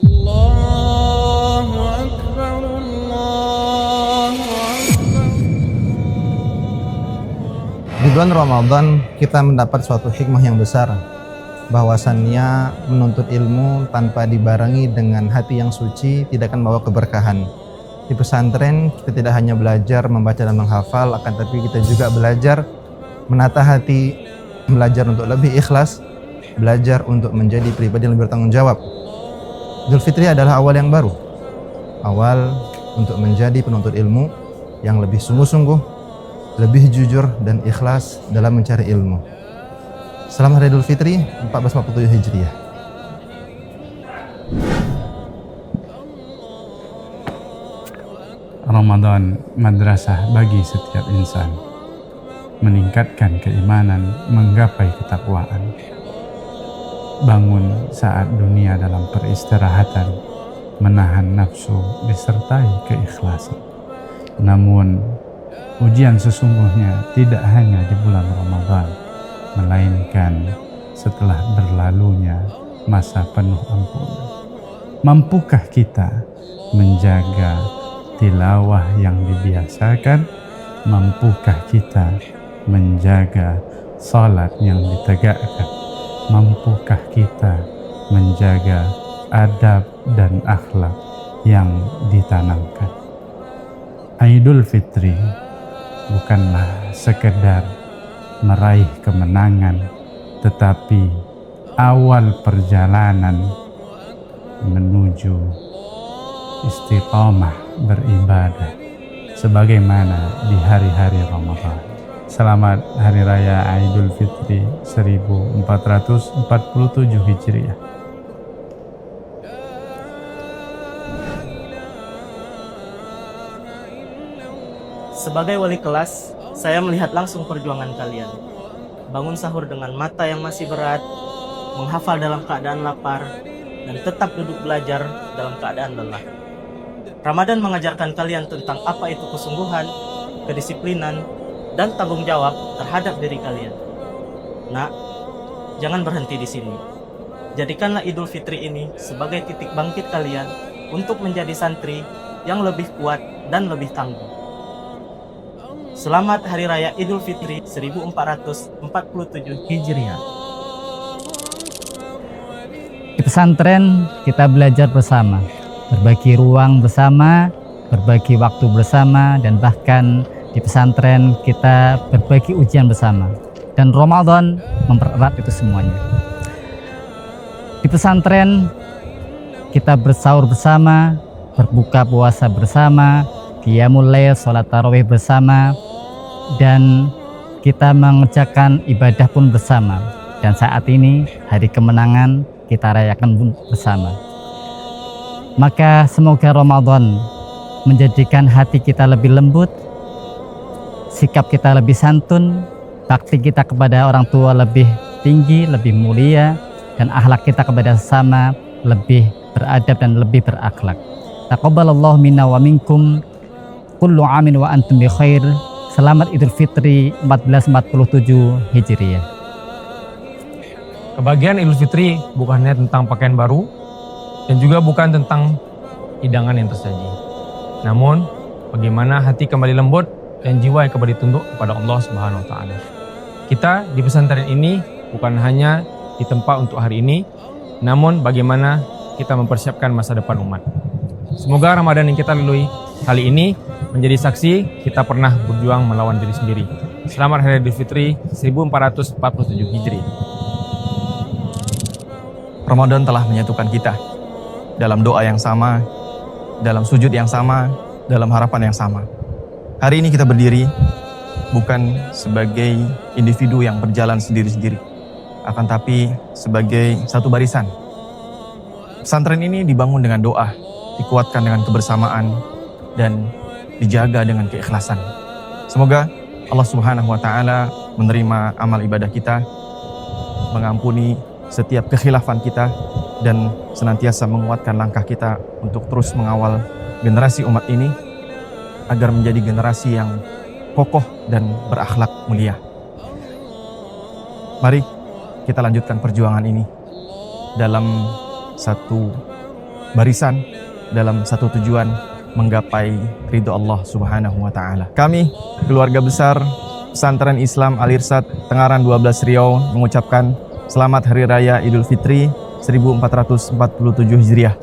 Allahu Akbar, Allahu Akbar. Di bulan Ramadan kita mendapat suatu hikmah yang besar, bahwasannya menuntut ilmu tanpa dibarengi dengan hati yang suci tidak akan membawa keberkahan. Di pesantren kita tidak hanya belajar membaca dan menghafal, akan tapi kita juga belajar menata hati, belajar untuk lebih ikhlas, belajar untuk menjadi pribadi yang lebih bertanggung jawab. Idul Fitri adalah awal yang baru, awal untuk menjadi penuntut ilmu yang lebih sungguh-sungguh, lebih jujur dan ikhlas dalam mencari ilmu. Selamat Hari Idul Fitri 1447 Hijriah. Ramadan madrasah bagi setiap insan, meningkatkan keimanan, menggapai ketakwaan. Bangun saat dunia dalam peristirahatan, menahan nafsu disertai keikhlasan. Namun ujian sesungguhnya tidak hanya di bulan Ramadan, melainkan setelah berlalunya masa penuh ampunan. Mampukah kita menjaga tilawah yang dibiasakan? Mampukah kita menjaga salat yang ditegakkan? Mampukah kita menjaga adab dan akhlak yang ditanamkan? Idul Fitri bukanlah sekedar meraih kemenangan, tetapi awal perjalanan menuju istiqamah beribadah sebagaimana di hari-hari Ramadan. Selamat Hari Raya Idul Fitri 1447 Hijriah. Sebagai wali kelas, saya melihat langsung perjuangan kalian. Bangun sahur dengan mata yang masih berat, menghafal dalam keadaan lapar, dan tetap duduk belajar dalam keadaan lelah. Ramadan mengajarkan kalian tentang apa itu kesungguhan, kedisiplinan, dan tanggung jawab terhadap diri kalian. Nak, jangan berhenti di sini. Jadikanlah Idul Fitri ini sebagai titik bangkit kalian untuk menjadi santri yang lebih kuat dan lebih tangguh. Selamat Hari Raya Idul Fitri 1447 Hijriah. Di pesantren kita belajar bersama, berbagi ruang bersama, berbagi waktu bersama, dan bahkan di pesantren kita berbagi ujian bersama. Dan Ramadan mempererat itu semuanya. Di pesantren kita bersahur bersama, berbuka puasa bersama, qiyamul lail, sholat tarawih bersama, dan kita mengerjakan ibadah pun bersama. Dan saat ini hari kemenangan kita rayakan pun bersama. Maka semoga Ramadan menjadikan hati kita lebih lembut, sikap kita lebih santun, bakti kita kepada orang tua lebih tinggi, lebih mulia, dan akhlak kita kepada sesama lebih beradab dan lebih berakhlak. Taqabbalallahu minna wa minkum, kullu amin wa antum bi khair. Selamat Idul Fitri 1447 Hijriah. Kebahagiaan Idul Fitri bukan hanya tentang pakaian baru dan juga bukan tentang hidangan yang tersaji. Namun, bagaimana hati kembali lembut dan jiwa yang kembali tunduk kepada Allah Subhanahu wa taala. Kita di pesantren ini bukan hanya di tempat untuk hari ini, namun bagaimana kita mempersiapkan masa depan umat. Semoga Ramadan yang kita lalui kali ini menjadi saksi kita pernah berjuang melawan diri sendiri. Selamat Hari Idul Fitri 1447 Hijriah. Ramadan telah menyatukan kita dalam doa yang sama, dalam sujud yang sama, dalam harapan yang sama. Hari ini kita berdiri bukan sebagai individu yang berjalan sendiri-sendiri, akan tapi sebagai satu barisan. Pesantren ini dibangun dengan doa, dikuatkan dengan kebersamaan, dan dijaga dengan keikhlasan. Semoga Allah Subhanahu wa taala menerima amal ibadah kita, mengampuni setiap kekhilafan kita, dan senantiasa menguatkan langkah kita untuk terus mengawal generasi umat ini agar menjadi generasi yang kokoh dan berakhlak mulia. Mari kita lanjutkan perjuangan ini dalam satu barisan dalam satu tujuan menggapai ridho Allah Subhanahu wa taala. Kami, keluarga besar Pesantren Islam Al-Irsyad Tengaran 12 Riau mengucapkan selamat Hari Raya Idul Fitri 1447 Hijriah.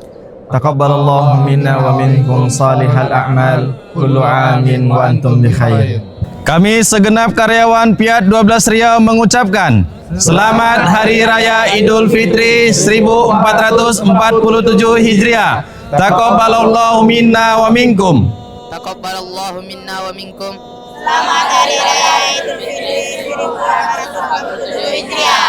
Taqabbalallahu minna wa minkum salihal a'mal, kullu amin wa antum bi khair. Kami segenap karyawan Piat 12 Riau mengucapkan selamat Hari Raya Idul Fitri 1447 Hijriah. Taqabbalallahu minna wa minkum. Taqabbalallahu minna wa minkum. Selamat Hari Raya Idul Fitri 1447 Hijriah.